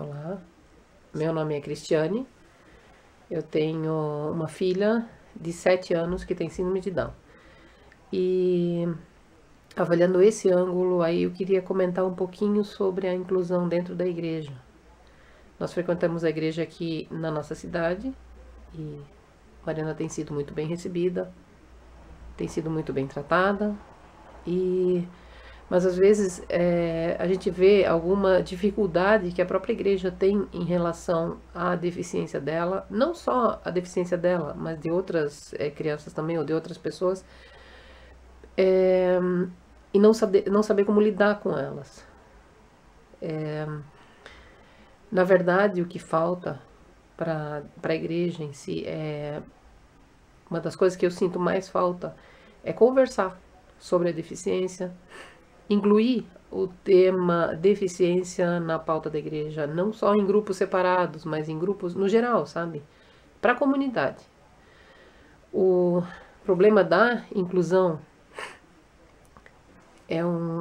Olá, meu nome é Cristiane, eu tenho uma filha de 7 anos que tem síndrome de Down. E avaliando esse ângulo aí, eu queria comentar um pouquinho sobre a inclusão dentro da igreja. Nós frequentamos a igreja aqui na nossa cidade e Mariana tem sido muito bem recebida, tem sido muito bem tratada, mas às vezes a gente vê alguma dificuldade que a própria igreja tem em relação à deficiência dela, não só a deficiência dela, mas de outras crianças também, ou de outras pessoas, e não saber como lidar com elas. Na verdade, o que falta para a igreja em si, uma das coisas que eu sinto mais falta é conversar sobre a deficiência, incluir o tema deficiência na pauta da igreja, não só em grupos separados, mas em grupos no geral, sabe? Para a comunidade. O problema da inclusão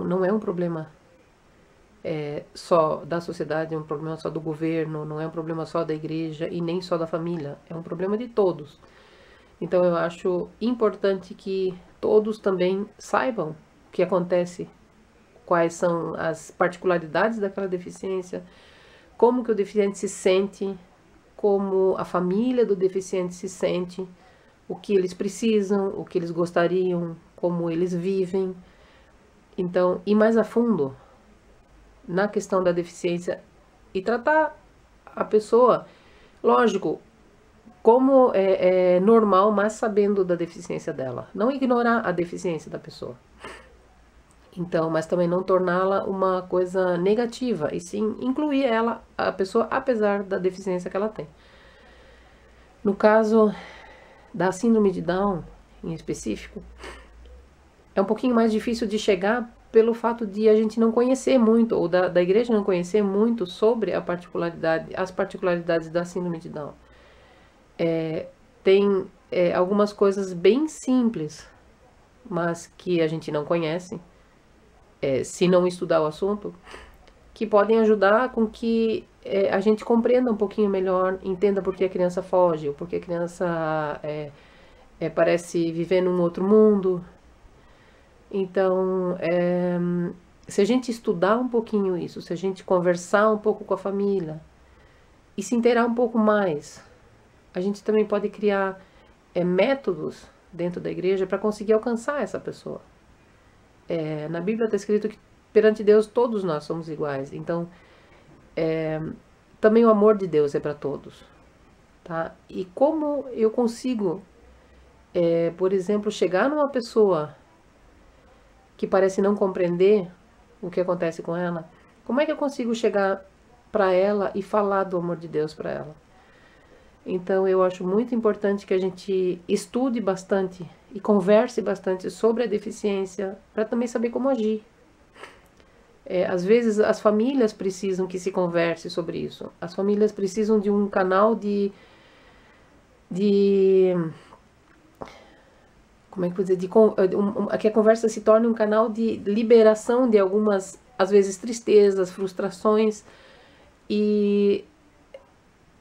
não é um problema só da sociedade, é um problema só do governo, não é um problema só da igreja e nem só da família, é um problema de todos. Então eu acho importante que todos também saibam o que acontece, quais são as particularidades daquela deficiência, como que o deficiente se sente, como a família do deficiente se sente, o que eles precisam, o que eles gostariam, como eles vivem. Então, ir mais a fundo na questão da deficiência e tratar a pessoa, lógico, como é normal, mas sabendo da deficiência dela. Não ignorar a deficiência da pessoa. Então, mas também não torná-la uma coisa negativa, e sim incluir ela, a pessoa, apesar da deficiência que ela tem. No caso da síndrome de Down, em específico, é um pouquinho mais difícil de chegar pelo fato de a gente não conhecer muito, ou da igreja não conhecer muito sobre as particularidades da síndrome de Down. Tem algumas coisas bem simples, mas que a gente não conhece, se não estudar o assunto, que podem ajudar com que a gente compreenda um pouquinho melhor, entenda por que a criança foge, ou por que a criança parece viver num outro mundo. Então, se a gente estudar um pouquinho isso, se a gente conversar um pouco com a família e se inteirar um pouco mais, a gente também pode criar métodos dentro da igreja para conseguir alcançar essa pessoa. Na Bíblia está escrito que perante Deus todos nós somos iguais. Então, também o amor de Deus é para todos. Tá? E como eu consigo, por exemplo, chegar numa pessoa que parece não compreender o que acontece com ela, como é que eu consigo chegar para ela e falar do amor de Deus para ela? Então, eu acho muito importante que a gente estude bastante e converse bastante sobre a deficiência, para também saber como agir. Às vezes, as famílias precisam que se converse sobre isso. As famílias precisam de um canal como é que eu vou dizer? Que a conversa se torne um canal de liberação de algumas, às vezes, tristezas, frustrações, e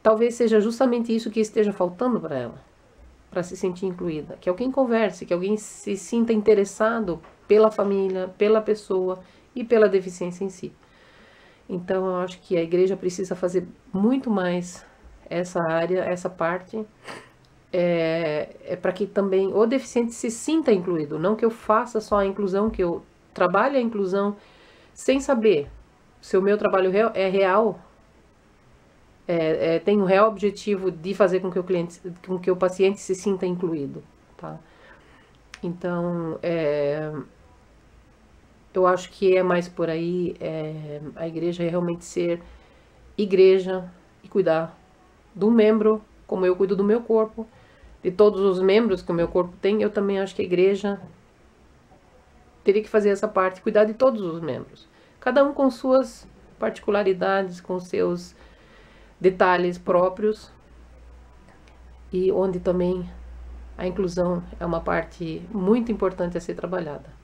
talvez seja justamente isso que esteja faltando para ela, para se sentir incluída. Que alguém converse, que alguém se sinta interessado pela família, pela pessoa e pela deficiência em si. Então, eu acho que a igreja precisa fazer muito mais essa área, essa parte, para que também o deficiente se sinta incluído. Não que eu faça só a inclusão, que eu trabalhe a inclusão sem saber se o meu trabalho é real, tem o real objetivo de fazer com que o paciente se sinta incluído, tá? Então, eu acho que é mais por aí, a igreja realmente ser igreja e cuidar do membro, como eu cuido do meu corpo, de todos os membros que o meu corpo tem. Eu também acho que a igreja teria que fazer essa parte, cuidar de todos os membros, cada um com suas particularidades, com seus detalhes próprios, e onde também a inclusão é uma parte muito importante a ser trabalhada.